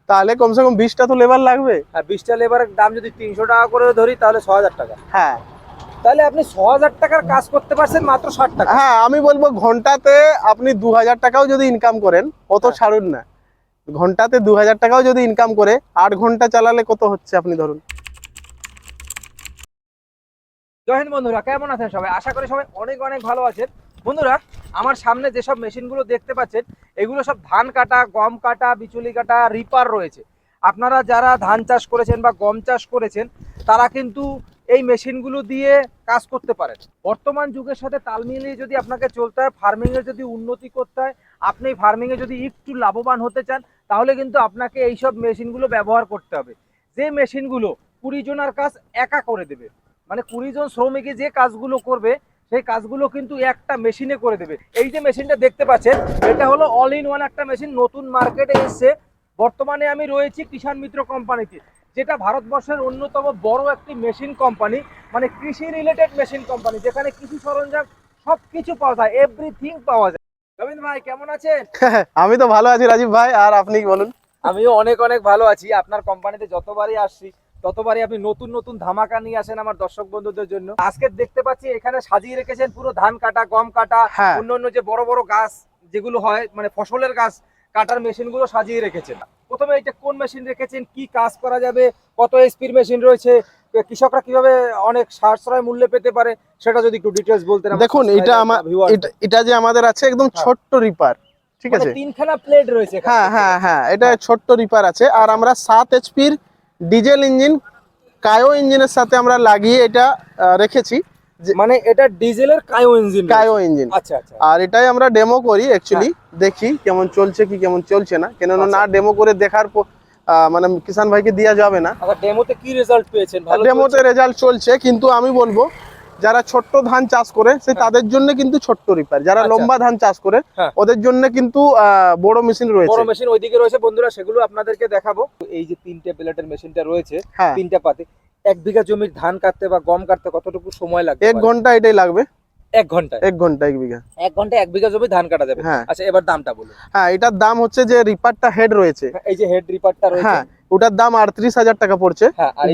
তাহলে কমসে কম 20টা তো লেবার লাগবে। হ্যাঁ, 20টা লেবারের দাম যদি 300 টাকা করে ধরি তাহলে 6000 টাকা। হ্যাঁ তাহলে আপনি 6000 টাকার কাজ করতে পারছেন মাত্র 60 টাকা। হ্যাঁ, আমি বলবো ঘন্টাতে আপনি 2000 টাকাও যদি ইনকাম করেন, অত হ্যাঁ। ছাড়ুন না, ঘন্টাতে 2000 টাকাও যদি ইনকাম করে 8 ঘন্টা চালালে কত হচ্ছে আপনি ধরুন। জয় হিন্দ বন্ধুরা, কেমন আছেন সবাই? আশা করি সবাই অনেক অনেক ভালো আছেন। বন্ধুরা, আমার সামনে যেসব মেশিনগুলো দেখতে পাচ্ছেন এগুলো সব ধান কাটা, গম কাটা, বিচুলি কাটা, রিপার রয়েছে। আপনারা যারা ধান চাষ করেছেন বা গম চাষ করেছেন তারা কিন্তু এই মেশিনগুলো দিয়ে কাজ করতে পারেন। বর্তমান যুগের সাথে তাল মিলিয়ে যদি আপনাকে চলতে হয়, ফার্মিংয়ে যদি উন্নতি করতে হয়, আপনি ফার্মিংয়ে যদি একটু লাভবান হতে চান, তাহলে কিন্তু আপনাকে এইসব মেশিনগুলো ব্যবহার করতে হবে। যে মেশিনগুলো 20 জনের কাজ একা করে দেবে, মানে 20 জন শ্রমিকে যে কাজগুলো করবে সেই কাজগুলো কিন্তু একটা মেশিনে করে দেবে। এই যে মেশিনটা দেখতে পাচ্ছেন এটা হলো অল ইন ওয়ান একটা মেশিন, নতুন মার্কেটে এসেছে। বর্তমানে আমি রয়েছি কিষাণ মিত্র কোম্পানিতে, যেটা ভারতবর্ষের অন্যতম বড় একটি মেশিন কোম্পানি, মানে কৃষি রিলেটেড মেশিন কোম্পানি, যেখানে কৃষি সরঞ্জাম সবকিছু পাওয়া যায়, এভরিথিং পাওয়া যায়। রবীন্দ্র ভাই কেমন আছেন? আমি তো ভালো আছি রাজীব ভাই, আর আপনি কি বলুন? আমিও অনেক অনেক ভালো আছি। আপনার কোম্পানিতে যতবারই আসছি ততবারই আপনি নতুন নতুন ধামাকা নিয়ে আসেন আমার দর্শক বন্ধুদের জন্য। আজকে দেখতে পাচ্ছি এখানে সাজিয়ে রেখেছেন পুরো ধান কাটা, গম কাটা, হ্যাঁ। অন্যান্য যে বড় বড় গাছ যেগুলো হয়, মানে ফসলের গাছ কাটার মেশিন গুলো সাজিয়ে রেখেছেন। প্রথমে এটা কোন মেশিন রেখেছেন, কি কাজ করা যাবে, কত এসপির মেশিন রয়েছে, কৃষকরা কিভাবে অনেক সাশ্রয় মূল্যে পেতে পারে, সেটা যদি একটু ডিটেইলস বলতেন। দেখুন, এটা যে আমাদের আছে একদম ছোট্ট রিপার, ঠিক আছে? তিনখানা প্লেট রয়েছে। হ্যাঁ হ্যাঁ হ্যাঁ, এটা ছোট্ট রিপার আছে। আর আমরা 7 এইচপির ডিজেল ইঞ্জিন কায়ো ইঞ্জিনের সাথে আমরা লাগিয়ে এটা রেখেছি। মানে এটা ডিজেলের কায়ো ইঞ্জিন। আচ্ছা আচ্ছা। আর এটাই আমরা ডেমো করি অ্যাকচুয়ালি, দেখি কেমন চলছে কি কেমন চলছে না, কেন না ডেমো করে দেখার মানে কিষাণ ভাইকে দেওয়া যাবে না। আচ্ছা, ডেমোতে কি রেজাল্ট পেয়েছেন? ভালো ডেমোতে রেজাল্ট চলছে, কিন্তু আমি বলবো যারা ছোট্ট ধান চাষ করে সেই তাদের জন্য কিন্তু ছোট্ট রিপার, যারা লম্বা ধান চাষ করে ওদের জন্য কিন্তু বড় মেশিন রয়েছে। বড় মেশিন ওইদিকে রয়েছে বন্ধুরা, সেগুলো আপনাদেরকে দেখাবো। এই যে 3টে প্লেটের মেশিনটা রয়েছে, 3টা পাতে 1 বিঘা জমির ধান কাটতে বা গম কাটতে কতটুকু সময় লাগবে? 1 ঘন্টা এটাই লাগবে। 1 ঘন্টা 1 ঘন্টা 1 বিঘা। 1 ঘন্টায় 1 বিঘা জমি ধান কাটা যাবে। আচ্ছা, এবার দামটা বলুন। হ্যাঁ, এটার দাম হচ্ছে যে রিপারটা হেড রয়েছে, এই যে হেড রিপারটা রয়েছে, হ্যাঁ, ওটার দাম 38,000 টাকা পড়ছে।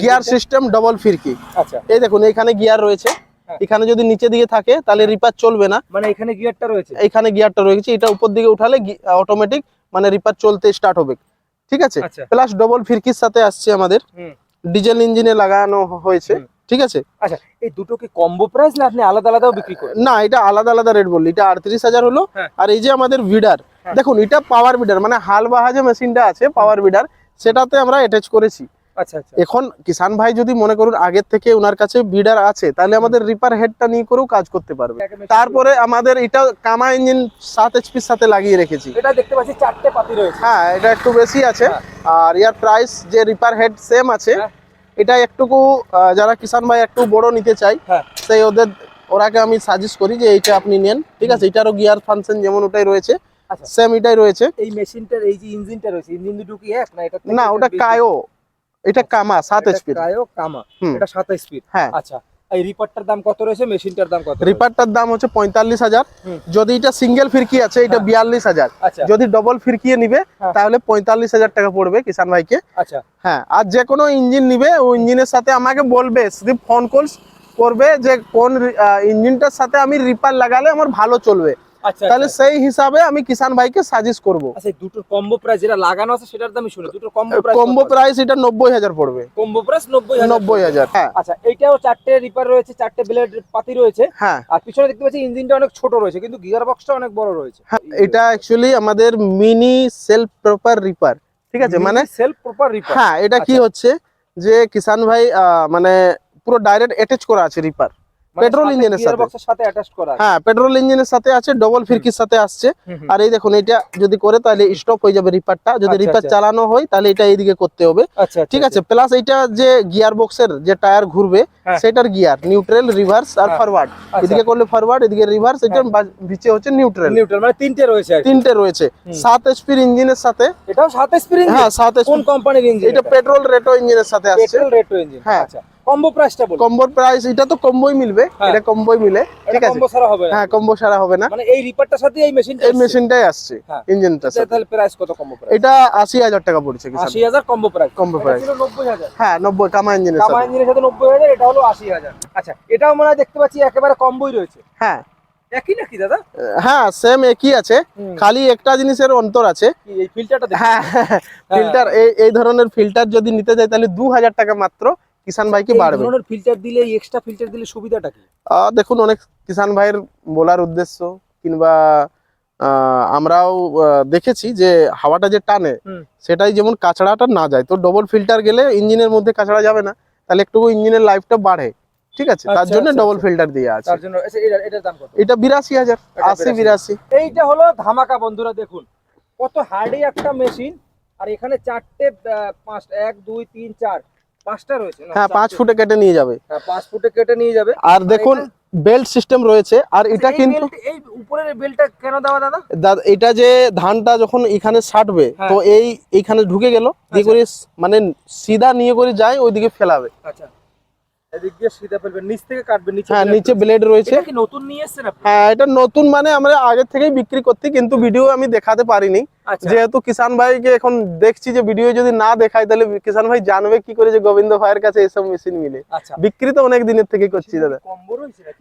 গিয়ার সিস্টেম ডবল ফিরকি। আচ্ছা, এই দেখুন এখানে গিয়ার রয়েছে, এখানে যদি নিচে দিকে থাকে তাহলে রিপার চলবে না, মানে এখানে গিয়ারটা রয়েছে, এখানে গিয়ারটা রয়েছে, এটা উপর দিকে উঠালে অটোমেটিক মানে রিপার চলতে স্টার্ট হবে, ঠিক আছে? প্লাস ডবল ফিরকির সাথে আসছে, আমাদের ডিজেল ইঞ্জিনে লাগানো হয়েছে, ঠিক আছে? আচ্ছা, এই দুটো কি কম্বো প্রাইস না আপনি আলাদা আলাদাও বিক্রি করেন? না, এটা আলাদা আলাদা রেট বললি। এটা 38,000 হলো। আর এই যে আমাদের ভিডার, দেখুন এটা পাওয়ার ভিডার, মানে হাল বাহা যে মেশিনটা আছে পাওয়ার ভিডার, সেটাতে আমরা অ্যাটাচ করেছি। আচ্ছা আচ্ছা। এখন কিষাণ ভাই যদি মনে করুন আগের থেকে ওনার কাছে ভিডার আছে, তাহলে আমাদের রিপার হেডটা নিয়ে করেও কাজ করতে পারবে। তারপরে আমাদের এটা কামা ইঞ্জিন 7 এইচপির সাথে লাগিয়ে রেখেছি। এটা দেখতে পাচ্ছি 4টে পাতি রয়েছে। হ্যাঁ, এটা একটু বেশি আছে। আর ইয়ার প্রাইস যে রিপার হেড সেম আছে, এটা একটুকু যারা কিষাণ ভাই একটু বড় নিতে চাই সেই ওরাকে আমি সাজেস্ট করি যে এইটা আপনি নেন, ঠিক আছে? এটারও গিয়ার ফাংশন যেমন ওটাই রয়েছে, সেম এটাই রয়েছে। এই মেশিনটার এই যে ইঞ্জিনটা রয়েছে, ইঞ্জিন দুটো কি এক না? এটা না, ওটা কায়ো, এটা কামা 7 এইচপি। কায়ো কামা, এটা 7 এইচপি। হ্যাঁ। আচ্ছা, এই রিপারটার দাম কত রয়েছে, মেশিনটার দাম কত? রিপারটার দাম হচ্ছে 45,000। যদি এটা সিঙ্গেল ফিরকি আছে এটা 42,000। যদি ডবল ফিরকিয়ে নিবে তাহলে 45,000 টাকা পড়বে কিষাণ ভাইকে। আচ্ছা, হ্যাঁ। আর যে কোনো ইঞ্জিন নিবে ওই ইঞ্জিনের সাথে আমাকে বলবে, শুধু ফোন কল করবে যে কোন ইঞ্জিনটার সাথে আমি রিপার লাগালে আমার ভালো চলবে, তাহলে সেই হিসাবে আমি কিষাণ ভাইকে সাজেস্ট করব। আচ্ছা, দুটোর কম্বো প্রাইস যেটা লাগানো আছে সেটার দামই শুনে, দুটোর কম্বো প্রাইস এটা 90,000 পড়বে। Combo price 90,000। হ্যাঁ। আচ্ছা, এইটাও 4টে রিপার রয়েছে, 4টে ব্লেড পাতি রয়েছে। হ্যাঁ। আর পিছনে দেখতে পাচ্ছি ইঞ্জিনটা অনেক ছোট রয়েছে, কিন্তু গিয়ার বক্সটা অনেক বড় রয়েছে। এটা অ্যাকচুয়ালি আমাদের মিনি সেলফ প্রপার রিপার, ঠিক আছে? মানে সেলফ প্রপার রিপার। হ্যাঁ, এটা কি হচ্ছে যে কিষাণ ভাই মানে পুরো ডাইরেক্ট অ্যাটাচ করা আছে রিপার পেট্রোল ইঞ্জিনের সাথে। হ্যাঁ, পেট্রোল ইঞ্জিনের সাথে আছে, ডবল ফিরকির সাথে আসছে। আর এই দেখুন এটা যদি করে তাহলে স্টপ হয়ে যাবে রিপারটা, যদি রিপার চালানো হয় তাহলে এটা এইদিকে করতে হবে, ঠিক আছে? প্লাস এটা যে গিয়ার বক্সের যে টায়ার ঘুরবে সেটার gear neutral, rivers are forward. এদিকে করলে ফরওয়ার্ড, এদিকে রিভার্স, এটা নিচে হচ্ছে নিউট্রাল। মানে 3টে রয়েছে, 3টে রয়েছে 7 এইচপির ইঞ্জিনের সাথে। এটাও 7 এইচপির ইঞ্জিন? হ্যাঁ, 7 এইচপি। কোন কোম্পানির ইঞ্জিন? এটা পেট্রোল রেটো ইঞ্জিনের সাথে আসছে। পেট্রোল রেটো ইঞ্জিন। হ্যাঁ। আচ্ছা, কম্বো প্রাইসটা বলুন। কম্বোর প্রাইস এটা তো কম্বোই মিলবে, এটা কম্বোই মিলে, ঠিক আছে, কম্বো ছাড়া হবে না। হ্যাঁ কম্বো ছাড়া হবে না, মানে এই রিপারটার সাথে এই মেশিনটা, এই মেশিনটাই আসছে ইঞ্জিনটার সাথে। তাহলে প্রাইস কত কম্বো প্রাইস? এটা 80,000 টাকা পড়ছে কিষান। 80,000 কম্বো প্রাইস। কম্বো প্রাইস ছিল 90,000। হ্যাঁ 90 কামা ইঞ্জিনের কামা সাথে। ইঞ্জিনের সাথে 90,000, এটা হলো 80,000। আচ্ছা, এটাও মনে হয় দেখতে পাচ্ছি একেবারে কম্বোই রয়েছে। হ্যাঁ একই নাকি দাদা? হ্যাঁ সেম একই আছে, খালি একটা জিনিসের অন্তর আছে, কি এই ফিল্টারটা দেখুন। হ্যাঁ ফিল্টার, এই ধরনের ফিল্টার যদি নিতে যাই তাহলে 2,000 টাকা মাত্র কিষান ভাইকে বাড়বে। এই ধরনের ফিল্টার দিলে, এক্সট্রা ফিল্টার দিলে সুবিধাটা কি? দেখুন অনেক কিষান ভাইয়ের বলার উদ্দেশ্য কিংবা আমরাও দেখেছি যে হাওয়াটা যে টানে সেটাই যেমন কাঁচড়াটা না যায়, তো ডবল ফিল্টার গেলে ইঞ্জিনের মধ্যে কাঁচড়া যাবে না, তাহলে একটু ইঞ্জিনের লাইফটা বাড়ে, ঠিক আছে, তার জন্য ডবল ফিল্টার দিয়ে আছে। তার জন্য এটার দাম কত? এটা 82,000, 80-82। এইটা হলো ধামাকা বন্ধুরা, দেখুন কত হার্ডি একটা মেশিন। আর এখানে চারটে 1 2 3 4 5টা রয়েছে না? হ্যাঁ 5 ফুটে কেটে নিয়ে যাবে। হ্যাঁ 5 ফুটে কেটে নিয়ে যাবে। আর দেখুন বেল্ট সিস্টেম রয়েছে, আর এটা কিন্তু এই উপরের বেলটা কেন দেওয়া দাদা? এটা যে ধানটা যখন এখানে ছাটবে তো এইখানে ঢুকে গেল দিয়ে করে মানে সিধা নিয়ে করে যায় ওইদিকে ফেলাবে। আচ্ছা, এদিক দিয়ে সিধা ফেলবে, নিচ থেকে কাটবে, নিচে হ্যাঁ নিচে ব্লেড রয়েছে। এটা কি নতুন নিয়ে এসেছেন আপনি? হ্যাঁ এটা নতুন, মানে আমরা আগে থেকেই বিক্রি করতে, কিন্তু ভিডিও আমি দেখাতে পারিনি, যেহেতু কিষান ভাইকে এখন দেখছি যে ভিডিও যদি না দেখাই তাহলে কিষান ভাই জানবে কি করে যে গোবিন্দ ভাইয়ের কাছে এসব মেশিন মিলে। বিক্রি তো অনেক দিনের থেকে করছি দাদা।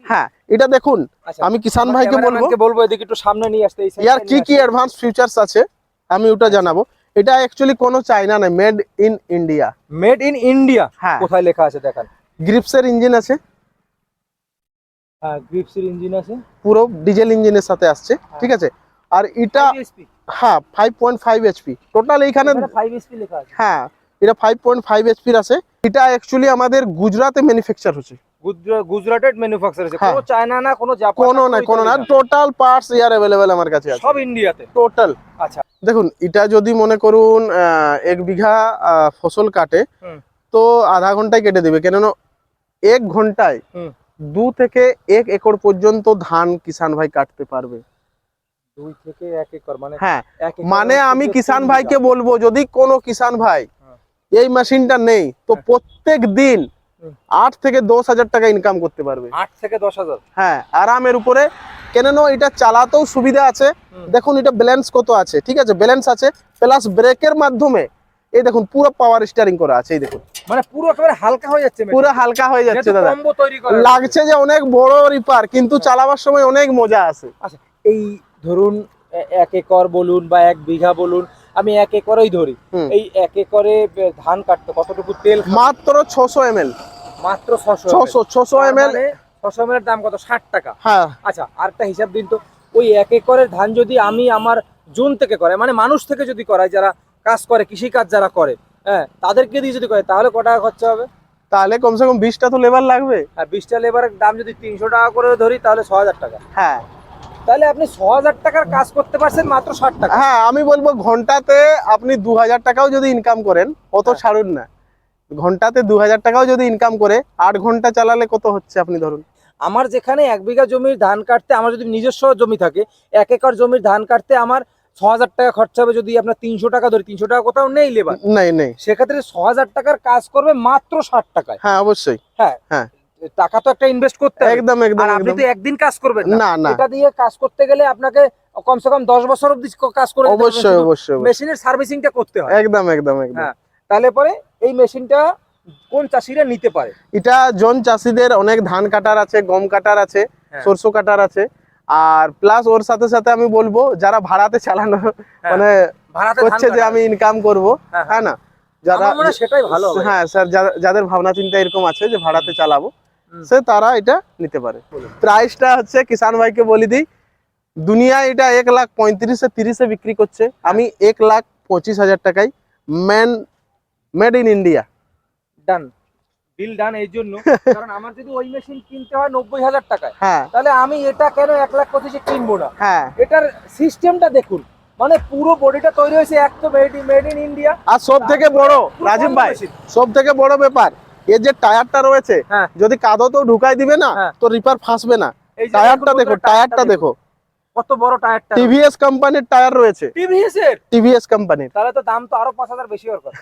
হ্যাঁ এটা দেখুন, আমি কিষান ভাইকে বলবো এদিকে একটু সামনে নিয়ে আসতে। ইয়ার কি কি অ্যাডভান্স ফিচার্স আছে আমি ওটা জানাবো। এটা অ্যাকচুয়ালি কোনো চায়না না, made in India. Made in India? হ্যাঁ কোথায় লেখা আছে দেখান। গ্রিপসের ইঞ্জিন আছে, হ্যাঁ গ্রিপসের ইঞ্জিন আছে, পুরো ডিজেল ইঞ্জিনের সাথে আসছে, ঠিক আছে। আর এটা হ্যাঁ 5.5 এইচপি টোটাল, এইখানে 5 এইচপি লেখা আছে। হ্যাঁ এটা 5.5 এইচপির আছে। এটা অ্যাকচুয়ালি আমাদের গুজরাটে ম্যানুফ্যাকচার হচ্ছে, গুজরাটেড ম্যানুফ্যাকচার আছে, কোনো চায়না না, কোনো জাপান না, কোনো না, টোটাল পার্টস ইয়ার अवेलेबल আমার কাছে আছে, সব ইন্ডিয়াতে টোটাল। আচ্ছা দেখুন এটা যদি মনে করুন 1 বিঘা ফসল কাটে তো আধা ঘন্টায় কেটে দিবে, কেননা 1 ঘন্টায় 2 থেকে 1 একর পর্যন্ত ধান কিষান ভাই কাটতে পারবে। 2 থেকে 1 একর মানে? হ্যাঁ মানে আমি কিষান ভাইকে বলবো যদি কোনো কিষান ভাই এই মেশিনটা নেই তো প্রত্যেক দিন 8 থেকে 10,000 টাকা ইনকাম করতে পারবে। 8 থেকে 10,000? হ্যাঁ আরামের উপরে, কেননা এটা চালাতেও সুবিধা আছে। দেখুন এটা ব্যালেন্স কত আছে, ঠিক আছে, ব্যালেন্স আছে, প্লাস ব্রেকের মাধ্যমে এই দেখুন পুরো পাওয়ার স্টিয়ারিং করা আছে, এই দেখুন মানে পুরো একেবারে হালকা হয়ে যাচ্ছে, পুরো হালকা হয়ে যাচ্ছে দাদা। কম্বো তৈরি করা লাগছে যে অনেক বড় রিপার, কিন্তু চালাবার সময় অনেক মজা আছে। আচ্ছা এই ধরুন 1 একর বলুন বা 1 বিঘা বলুন, আমি 1 একরই ধরি, এই 1 একরে ধান কাটতে কতটুকু তেল? মাত্র 600 ml। মাত্র 600 ml। 600 ml এর দাম কত? 60 টাকা। হ্যাঁ আচ্ছা আরেকটা হিসাব দিন তো, ওই 1 একরের ধান যদি আমি আমার জোন থেকে করে, মানে মানুষ থেকে যদি করাই, যারা কাজ করে, কৃষি কাজ যারা করে, হ্যাঁ তাদেরকে দিয়ে যদি করে, তাহলে কত টাকা খরচা হবে? তাহলে কমসে কম 20টা তো লেবার লাগবে। হ্যাঁ 20টা লেবারের দাম যদি 300 টাকা করে ধরি তাহলে 6,000 টাকা। হ্যাঁ তাহলে আপনি 6,000 টাকার কাজ করতে পারছেন মাত্র 60 টাকা। হ্যাঁ আমি বলবো ঘন্টাতে আপনি 2,000 টাকাও যদি ইনকাম করেন, অত ছাড়ুন না, ঘন্টাতে 2,000 টাকাও যদি ইনকাম করে 8 ঘন্টা চালালে কত হচ্ছে আপনি ধরুন। আমার যেখানে 1 বিঘা জমির ধান কাটতে, আমার যদি নিজস্ব জমি থাকে, 1 একর জমির ধান কাটতে আমার 6,000 টাকা খরচা হবে। যদি আপনার 300 টাকা ধরি, 300 টাকা কোথাও নেই লেবার, নেই, সেক্ষেত্রে 6,000 টাকার কাজ করবে মাত্র 60 টাকায়। হ্যাঁ অবশ্যই। হ্যাঁ হ্যাঁ টাকা তো একটা ইনভেস্ট করতে হবে। একদম একদম। আর আপনি তো একদিন কাজ করবেন না, এটা দিয়ে কাজ করতে গেলে আপনাকে কমসে কম 10 বছর অবধি কাজ করে অবশ্যই অবশ্যই মেশিনের সার্ভিসিংটা করতে হয়। একদম একদম একদম। হ্যাঁ তাহলে পরে এই মেশিনটা কোন চাষিরা নিতে পারে? এটা জন চাষিদের, অনেক ধান কাটার আছে, গম কাটার আছে, সরষে কাটার আছে, আর প্লাস ওর সাথে সাথে আমি বলবো যারা ভাড়াতে চালানো মানে হচ্ছে যে আমি ইনকাম করব, হ্যাঁ না, যারা সেটাই ভালো হবে। হ্যাঁ স্যার, যাদের ভাবনা চিন্তা এরকম আছে যে ভাড়াতে চালাবো, সে তারা এটা নিতে পারে। প্রাইসটা হচ্ছে কিষান ভাইকে বলি দিই, দুনিয়ায় এটা 1,35,30 বিক্রি করছে, আমি 1,25,000 টাকায় made in India. Done, deal done. এই জন্য কারণ আমার যদি ওই মেশিন কিনতে হয় 90,000 টাকায়, হ্যাঁ তাহলে আমি এটা কেন 1,25,000 কিনবো না? হ্যাঁ এটার সিস্টেমটা দেখুন, মানে পুরো বডিটা তৈরি হয়েছে এক তো মেড ইন ইন্ডিয়া। আর সব থেকে বড় রাজীব ভাই, সব থেকে বড় ব্যাপার এই যে টায়ারটা রয়েছে, যদি কাদো তো ঢুকাই দিবে না তো রিপার ফাঁসবে না। টায়ারটা দেখো, টায়ারটা দেখো কত বড় টায়ারটা। টিভিএস কোম্পানির টায়ার রয়েছে। টিভিএস কোম্পানির? তাহলে তো দাম তো আরো 5,000 বেশি হওয়ার কথা।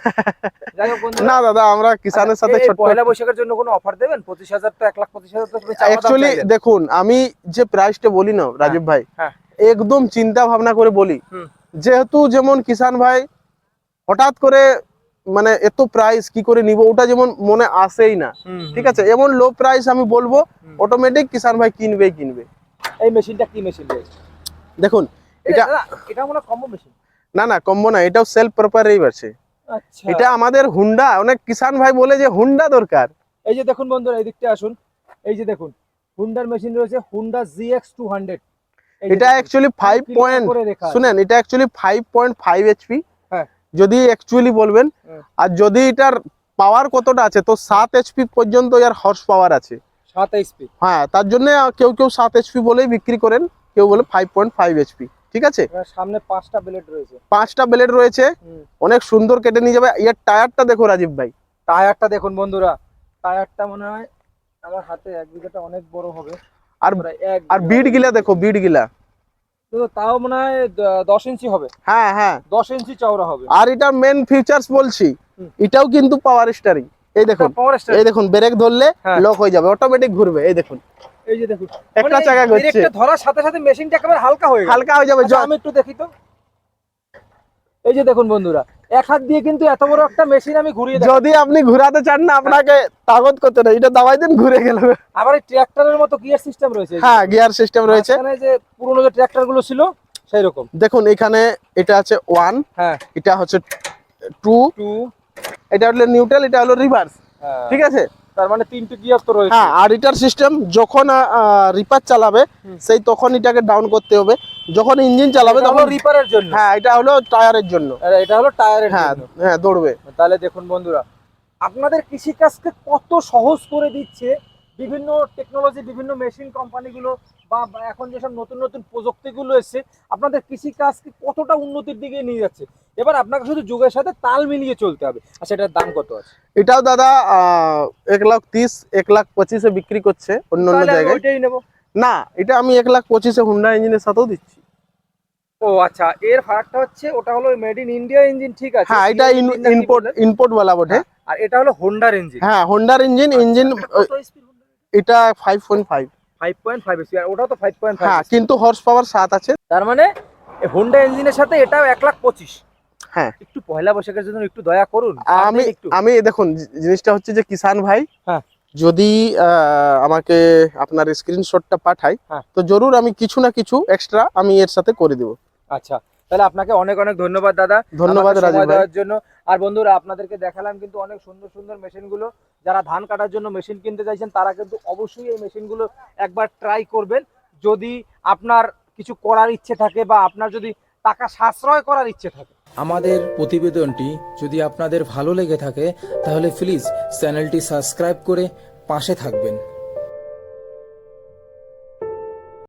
যাই হোক বন্ধুরা, না দাদা, আমরা কিষানের সাথে এই ছোট পয়লা বৈশাখের জন্য কোনো অফার দেবেন? 25,000 তো 1,25,000 তো তুমি চাওয়া দাম অ্যাকচুয়ালি চাইলেন। দেখুন, আমি যে প্রাইসটা বলি না রাজীব ভাই, হ্যাঁ। একদম চিন্তা ভাবনা করে বলি। হুম। যেহেতু যেমন কিষান ভাই হঠাৎ করে মানে এত প্রাইস কি করে নিব, ওটা যেমন মনে আসেই না, ঠিক আছে? এমন লো প্রাইস আমি বলবো, অটোমেটিক কিষান ভাই কিনবেই কিনবে। এই মেশিনটা কি মেশিন রয়েছে? দেখুন এটা, এটা মনে কম্বো মেশিন। না না কম্বো না, এটাও সেলফ প্রপারেই আছে। আচ্ছা, এটা আমাদের হুন্ডা, অনেক কিষান ভাই বলে যে হুন্ডা দরকার। এই যে দেখুন বন্ধুরা, এই দিকটা আসুন, এই যে দেখুন হুন্ডার মেশিন রয়েছে, হুন্ডা GX 200। এটা অ্যাকচুয়ালি 5 পয়েন্ট, শুনেন, এটা অ্যাকচুয়ালি 5.5 এইচপি হ্যাঁ। যদি অ্যাকচুয়ালি বলবেন, আর যদি এটার পাওয়ার কতটা আছে তো 7 এইচপি পর্যন্ত এর হর্স পাওয়ার আছে। 7 এইচপি? হ্যাঁ, তার জন্য কেউ কেউ 7 এইচপি বলেই বিক্রি করেন, কেউ বলে 5.5 এইচপি, ঠিক আছে? সামনে 5টা ব্লেড রয়েছে। 5টা ব্লেড রয়েছে, অনেক সুন্দর কেটে নিয়ে যাবে। এর টায়ারটা দেখো রাজীব ভাই, টায়ারটা দেখুন বন্ধুরা, টায়ারটা মনে হয় আমার হাতে 1 বিঘাটা অনেক বড় হবে। আর আর বিট গিলা দেখো, বিট গিলা তো তাও মনে হয় 10 ইঞ্চি হবে। হ্যাঁ হ্যাঁ, 10 ইঞ্চি চওড়া হবে। আর এটা মেন ফিচার্স বলছি, এটাও কিন্তু পাওয়ার স্টারিং। এই দেখুন, এই দেখুন, ব্রেক ধরলে লক হয়ে যাবে, অটোমেটিক ঘুরবে। এই দেখুন, এই যে দেখুন একটা চাকা ঘুরছে, ব্রেকটা ধরার সাথে সাথে মেশিনটা একেবারে হালকা হয়ে গেল, হালকা হয়ে যাবে। আচ্ছা, আমি একটু দেখি তো। এই যে দেখুন বন্ধুরা, এক হাত দিয়ে কিন্তু এত বড় একটা মেশিন আমি ঘুরিয়ে দেখাচ্ছি। যদি আপনি ঘোরাতে চান না, আপনাকে তাগত করতে না, এটা দাবাই দেন, ঘুরে গেল। আবার এই ট্রাক্টরের মতো গিয়ার সিস্টেম রয়েছে। হ্যাঁ, গিয়ার সিস্টেম রয়েছে, এখানে যে পুরনো যে ট্রাক্টর গুলো ছিল সেই রকম। দেখুন এখানে এটা আছে 1, হ্যাঁ, এটা হচ্ছে 2, এটা হলো নিউট্রাল, এটা হলো রিভার্স, ঠিক আছে? তার মানে 3টে গিয়ার তো রয়েছে। হ্যাঁ, আর এটার সিস্টেম যখন রিপার চালাবে সেই তখন এটাকে ডাউন করতে হবে, যখন ইঞ্জিন চালাবে তখন রিপারের জন্য। হ্যাঁ, এটা হলো টায়ারের জন্য, আর এটা হলো টায়ারের হ্যাঁ জন্য। হ্যাঁ, দৌড়বে। তাহলে দেখুন বন্ধুরা, আপনাদের কৃষিকাজকে কত সহজ করে দিচ্ছে বিভিন্ন টেকনোলজি, বিভিন্ন মেশিন কোম্পানিগুলো, বা এখন যেসব নতুন নতুন প্রযুক্তিগুলো এসছে, আপনাদের কৃষিকাজকে কতটা উন্নতির দিকে নিয়ে যাচ্ছে। এবার আপনাকে শুধু যুগের সাথে তাল মিলিয়ে চলতে হবে। আচ্ছা, এটার দাম কত আছে? এটাও দাদা 1,30,000 1,25,000 বিক্রি করছে অন্য অন্য জায়গায়। ওইটাই নেব না, এটা আমি 1,25,000 হুন্ডা ইঞ্জিনের সাথেও দিচ্ছি। ও আচ্ছা, এর ফারাকটা হচ্ছে ওটা হলো মেড ইন ইন্ডিয়া ইঞ্জিন, ঠিক আছে? হ্যাঁ, এটা ইম্পোর্ট ওয়ালা বটে। আর এটা হলো হোন্ডার ইঞ্জিন। হ্যাঁ, হোন্ডার ইঞ্জিন। কত স্পিড হোন্ডা? এটা 5.5। 5.5 স্পিড, আর ওটাও তো 5.5। হ্যাঁ, কিন্তু হর্স পাওয়ার 7 আছে। তার মানে হোন্ডা ইঞ্জিনের সাথে এটাও 1,25,000। হ্যাঁ, একটু পয়লা বৈশাখের জন্য একটু দয়া করুন। আমি দেখুন, জিনিসটা হচ্ছে যে কিষান ভাই হ্যাঁ যদি আমাকে আপনার স্ক্রিনশটটা পাঠায়, হ্যাঁ, তো জরুর আমি কিছু না কিছু এক্সট্রা আমি এর সাথে করে দেব। আচ্ছা, তাহলে আপনাকে অনেক অনেক ধন্যবাদ দাদা, ধন্যবাদ আমাকে রাজীব সময় ভাই। দেওয়ার জন্য। আর বন্ধুরা, আপনাদেরকে দেখালাম কিন্তু অনেক সুন্দর সুন্দর মেশিনগুলো। যারা ধান কাটার জন্য মেশিন কিনতে চাইছেন তারা কিন্তু অবশ্যই এই মেশিনগুলো একবার ট্রাই করবেন। যদি আপনার কিছু করার ইচ্ছে থাকে বা আপনার যদি টাকা সাশ্রয় করার ইচ্ছে থাকে। আমাদের প্রতিবেদনটি যদি আপনাদের ভালো লেগে থাকে তাহলে প্লিজ চ্যানেলটি সাবস্ক্রাইব করে পাশে থাকবেন।